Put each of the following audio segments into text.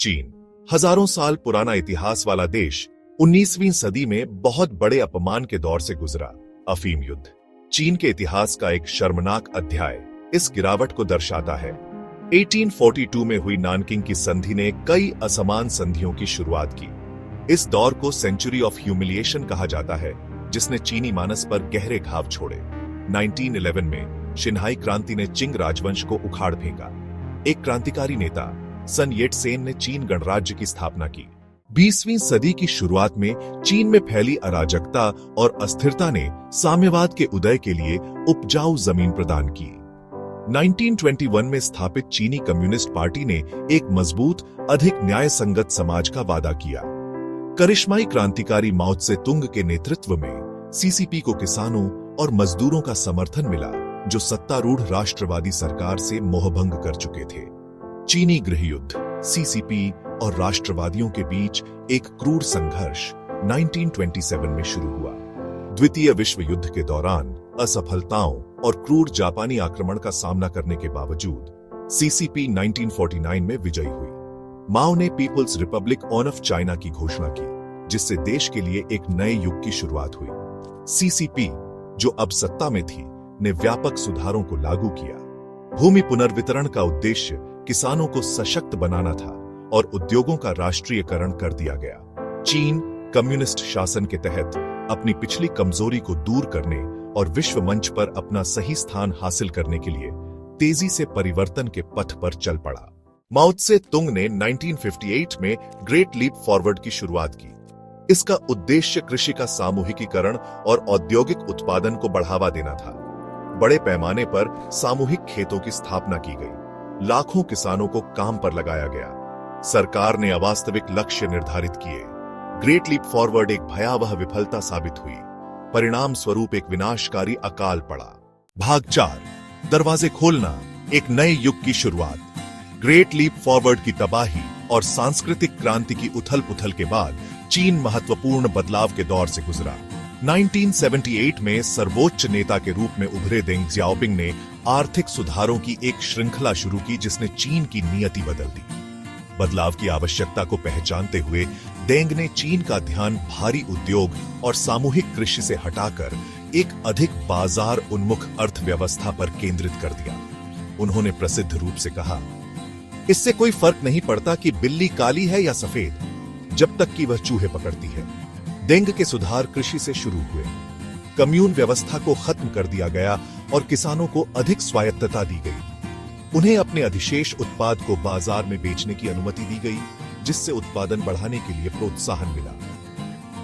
चीन हजारों साल पुराना इतिहास वाला देश 19वीं सदी में बहुत बड़े अपमान के दौर से गुजरा। अफीम युद्ध चीन के इतिहास का एक शर्मनाक अध्याय इस गिरावट को दर्शाता है। 1842 में हुई नानकिंग की संधि ने कई असमान संधियों की शुरुआत की। इस दौर को सेंचुरी ऑफ ह्यूमिलिएशन कहा जाता है, जिसने चीनी मानस पर गहरे घाव छोड़े। 1911 में शिन्हाई क्रांति ने चिंग राजवंश को उखाड़ फेंका। एक क्रांतिकारी नेता सन येट-सेन ने चीन गणराज्य की स्थापना की। 20वीं सदी की शुरुआत में चीन में फैली अराजकता और अस्थिरता ने साम्यवाद के उदय के लिए उपजाऊ जमीन प्रदान की। 1921 में स्थापित चीनी कम्युनिस्ट पार्टी ने एक मजबूत, अधिक न्याय संगत समाज का वादा किया। करिश्माई क्रांतिकारी माओ त्से-तुंग के नेतृत्व में सीसीपी को किसानों और मजदूरों का समर्थन मिला, जो सत्तारूढ़ राष्ट्रवादी सरकार से मोहभंग कर चुके थे। चीनी गृह युद्ध सीसीपी और राष्ट्रवादियों के बीच एक क्रूर संघर्ष 1927 में शुरू हुआ। द्वितीय विश्व युद्ध के दौरान असफलताओं और क्रूर जापानी आक्रमण का सामना करने के बावजूद सीसीपी 1949 में विजयी हुई। माओ ने पीपुल्स रिपब्लिक ऑफ चाइना की घोषणा की, जिससे देश के लिए एक नए युग की शुरुआत हुई। सीसीपी, जो अब सत्ता में थी, ने व्यापक सुधारों को लागू किया। भूमि पुनर्वितरण का उद्देश्य किसानों को सशक्त बनाना था और उद्योगों का राष्ट्रीयकरण कर दिया गया। चीन कम्युनिस्ट शासन के तहत अपनी पिछली कमजोरी को दूर करने और विश्व मंच पर अपना सही स्थान हासिल करने के लिए तेजी से परिवर्तन के पथ पर चल पड़ा। माओ त्से-तुंग ने 1958 में ग्रेट लीप फॉरवर्ड की शुरुआत की। इसका उद्देश्य कृषि का सामूहिकीकरण और औद्योगिक उत्पादन को बढ़ावा देना था। बड़े पैमाने पर सामूहिक खेतों की स्थापना की गई। लाखों किसानों को काम पर लगाया गया। सरकार ने अवास्तविक लक्ष्य निर्धारित किए। ग्रेट लीप फॉरवर्ड एक भयावह विफलता साबित हुई। परिणाम स्वरूप एक विनाशकारी अकाल पड़ा। भाग 4 दरवाजे खोलना, एक नए युग की शुरुआत। ग्रेट लीप फॉरवर्ड की तबाही और सांस्कृतिक क्रांति की उथल पुथल के बाद चीन महत्वपूर्ण बदलाव के दौर से गुजरा। 1978 में सर्वोच्च नेता के रूप में उभरे देंग जियाओपिंग ने आर्थिक सुधारों की एक श्रृंखला शुरू की, जिसने चीन की नियति बदल दी। बदलाव की आवश्यकता को पहचानते हुए देंग ने चीन का ध्यान भारी उद्योग और सामूहिक कृषि से हटाकर एक अधिक बाजार उन्मुख अर्थव्यवस्था पर केंद्रित कर दिया। उन्होंने प्रसिद्ध रूप से कहा, इससे कोई फर्क नहीं पड़ता कि बिल्ली काली है या सफेद, जब तक कि वह चूहे पकड़ती है। देंग के सुधार कृषि से शुरू हुए। कम्यून व्यवस्था को खत्म कर दिया गया और किसानों को अधिक स्वायत्तता दी गई। उन्हें अपने अधिशेष उत्पाद को बाजार में बेचने की अनुमति दी गई, जिससे उत्पादन बढ़ाने के लिए प्रोत्साहन मिला।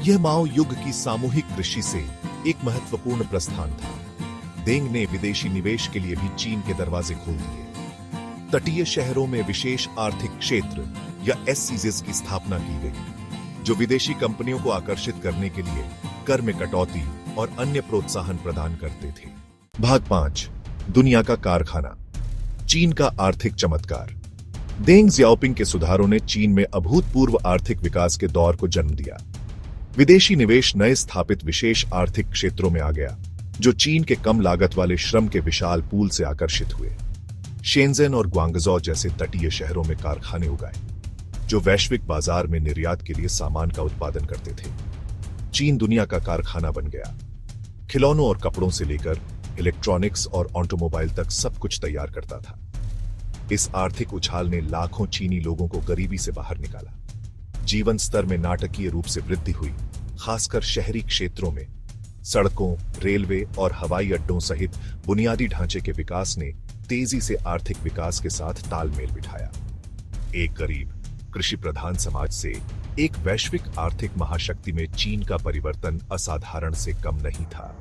यह माओ युग की सामूहिक कृषि से एक महत्वपूर्ण प्रस्थान था। देंग ने विदेशी निवेश के लिए भी चीन के दरवाजे खोल दिए। तटीय शहरों में विशेष आर्थिक क्षेत्र या एससीजेस की स्थापना की गई, जो विदेशी कंपनियों को आकर्षित करने के लिए कर में कटौती और अन्य प्रोत्साहन प्रदान करते थे। भाग 5 दुनिया का कारखाना, चीन का आर्थिक चमत्कार। देंग जियाओपिंग के सुधारों ने चीन में अभूतपूर्व आर्थिक विकास के दौर को जन्म दिया। विदेशी निवेश नए स्थापित विशेष आर्थिक क्षेत्रों में आ गया, जो चीन के कम लागत वाले श्रम के विशाल पूल से आकर्षित हुए। शेंजेन और ग्वांगझो जैसे तटीय शहरों में कारखाने उगाए, जो वैश्विक बाजार में निर्यात के लिए सामान का उत्पादन करते थे। चीन दुनिया का कारखाना बन गया। खिलौनों और कपड़ों से लेकर इलेक्ट्रॉनिक्स और ऑटोमोबाइल तक सब कुछ तैयार करता था। इस आर्थिक उछाल ने लाखों चीनी लोगों को गरीबी से बाहर निकाला। जीवन स्तर में नाटकीय रूप से वृद्धि हुई, खासकर शहरी क्षेत्रों में। सड़कों, रेलवे और हवाई अड्डों सहित बुनियादी ढांचे के विकास ने तेजी से आर्थिक विकास के साथ तालमेल बिठाया। एक गरीब कृषि प्रधान समाज से एक वैश्विक आर्थिक महाशक्ति में चीन का परिवर्तन असाधारण से कम नहीं था।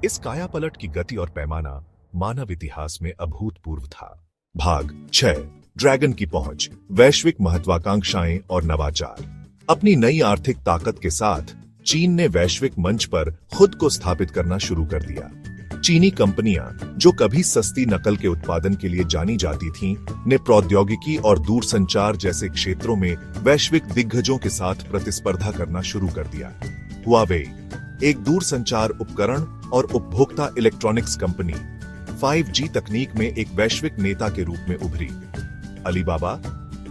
इस कायापलट की गति और पैमाना मानव इतिहास में अभूतपूर्व था। भाग 6 ड्रैगन की पहुंच, वैश्विक महत्वाकांक्षाएं और नवाचार। अपनी नई आर्थिक ताकत के साथ चीन ने वैश्विक मंच पर खुद को स्थापित करना शुरू कर दिया। चीनी कंपनियां, जो कभी सस्ती नकल के उत्पादन के लिए जानी जाती थीं, ने प्रौद्योगिकी और दूरसंचार जैसे क्षेत्रों में वैश्विक दिग्गजों के साथ प्रतिस्पर्धा करना शुरू कर दिया। हुआवे, एक दूरसंचार उपकरण और उपभोक्ता इलेक्ट्रॉनिक्स कंपनी, 5G तकनीक में एक वैश्विक नेता के रूप में उभरी। अलीबाबा,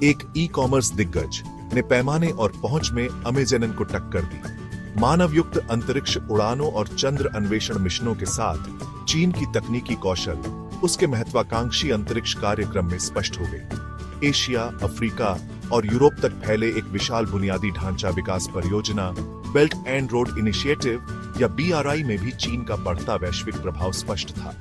एक ई कॉमर्स दिग्गज ने पैमाने और पहुंच में अमेज़न को टक्कर दी। मानवयुक्त अंतरिक्ष उड़ानों और चंद्र अन्वेषण मिशनों के साथ चीन की तकनीकी कौशल उसके महत्वाकांक्षी अंतरिक्ष कार्यक्रम में स्पष्ट हो गई। एशिया, अफ्रीका और यूरोप तक फैले एक विशाल बुनियादी ढांचा विकास परियोजना बेल्ट एंड रोड इनिशिएटिव या BRI में भी चीन का बढ़ता वैश्विक प्रभाव स्पष्ट था।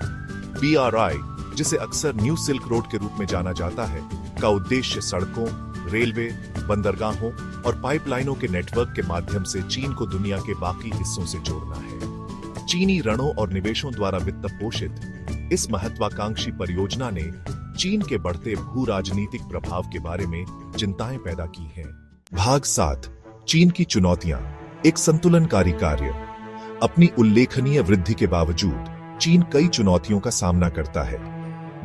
BRI, जिसे अक्सर न्यू सिल्क रोड के रूप में जाना जाता है, का उद्देश्य सड़कों, रेलवे, बंदरगाहों और पाइपलाइनों के नेटवर्क के माध्यम से चीन को दुनिया के बाकी हिस्सों से जोड़ना है। चीनी रणों और निवेशों द्वारा वित्त पोषित इस महत्वाकांक्षी परियोजना ने चीन के बढ़ते भू राजनीतिक प्रभाव के बारे में चिंताएं पैदा की हैं। भाग 7, चीन की चुनौतियां, एक संतुलनकारी कार्य। अपनी उल्लेखनीय वृद्धि के बावजूद चीन कई चुनौतियों का सामना करता है।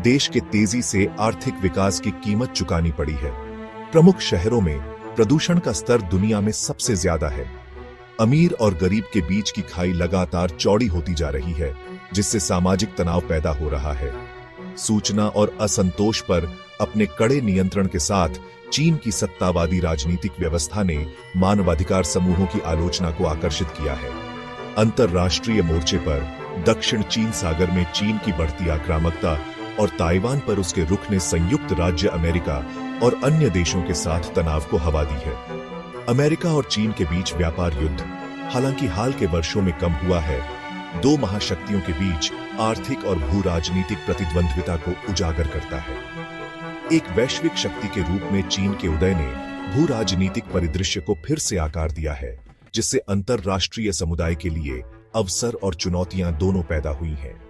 देश के तेजी से आर्थिक विकास की कीमत चुकानी पड़ी है। प्रमुख शहरों में प्रदूषण का स्तर दुनिया में सबसे ज्यादा है। अमीर और गरीब के बीच की खाई लगातार चौड़ी होती जा रही है, जिससे सामाजिक तनाव पैदा हो रहा है। सूचना और असंतोष पर अपने कड़े नियंत्रण के साथ चीन की सत्तावादी राजनीतिक व्यवस्था ने मानवाधिकार समूहों की आलोचना को आकर्षित किया है। अंतर्राष्ट्रीय मोर्चे पर दक्षिण चीन सागर में चीन की बढ़ती आक्रामकता और ताइवान पर उसके रुख ने संयुक्त राज्य अमेरिका और अन्य देशों के साथ तनाव को हवा दी है। अमेरिका और चीन के बीच व्यापार युद्ध, हालांकि हाल के वर्षों में कम हुआ है, दो महाशक्तियों के बीच आर्थिक और भू राजनीतिक प्रतिद्वंद्विता को उजागर करता है। एक वैश्विक शक्ति के रूप में चीन के उदय ने भू राजनीतिक परिदृश्य को फिर से आकार दिया है, जिससे अंतर्राष्ट्रीय समुदाय के लिए अवसर और चुनौतियां दोनों पैदा हुई हैं।